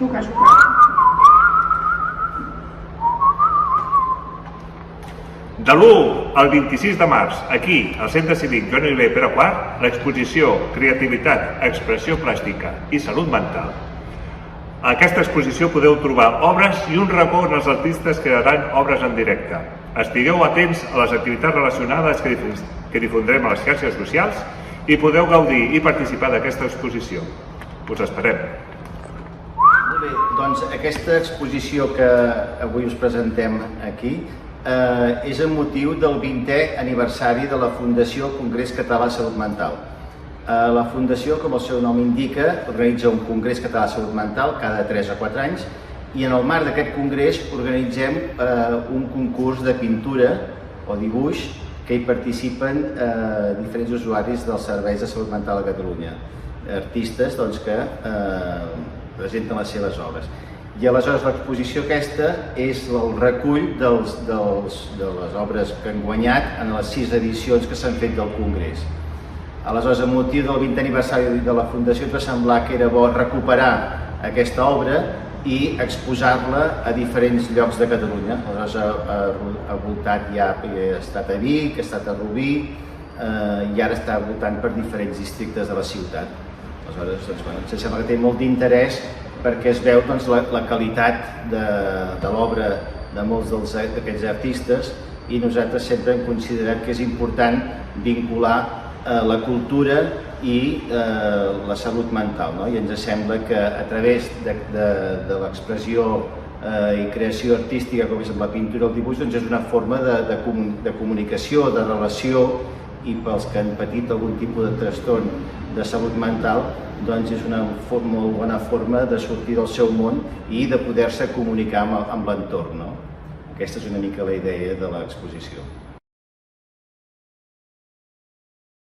Suca. De l'1 al 26 de març, aquí, al Centre Cívic Joan Oliver Pere IV, l'exposició Creativitat, Expressió Plàstica i Salut Mental. A aquesta exposició podeu trobar obres i un racó on els artistes crearan obres en directe. Estigueu atents a les activitats relacionades que difondrem a les xarxes socials i podeu gaudir i participar d'aquesta exposició. Us esperem. Molt bé, doncs aquesta exposició que avui us presentem aquí és amb motiu del 20è aniversari de la Fundació Congrés Català de Salut Mental. La Fundació, com el seu nom indica, organitza un Congrés Català de Salut Mental cada 3 o 4 anys i en el marc d'aquest congrés organitzem un concurs de pintura o dibuix que hi participen diferents usuaris dels serveis de salut mental a Catalunya, artistes que presenten les seves obres. I aleshores l'exposició aquesta és el recull de les obres que han guanyat en les 6 edicions que s'han fet del Congrés. Aleshores, amb motiu del 20è aniversari de la Fundació, ens va semblar que era bo recuperar aquesta obra i exposar-la a diferents llocs de Catalunya. Aleshores, ha voltat ja, ha estat a Vic, ha estat a Rubí i ara està voltant per diferents districtes de la ciutat. Aleshores, ens sembla que té molt d'interès perquè es veu la qualitat de l'obra de molts d'aquests artistes i nosaltres sempre hem considerat que és important vincular la cultura i la salut mental, no? I ens sembla que a través de l'expressió i creació artística com és la pintura o el dibuix és una forma de comunicació, de relació i pels que han patit algun tipus de trastorn de salut mental és una molt bona forma de sortir del seu món i de poder-se comunicar amb l'entorn. Aquesta és una mica la idea de l'exposició.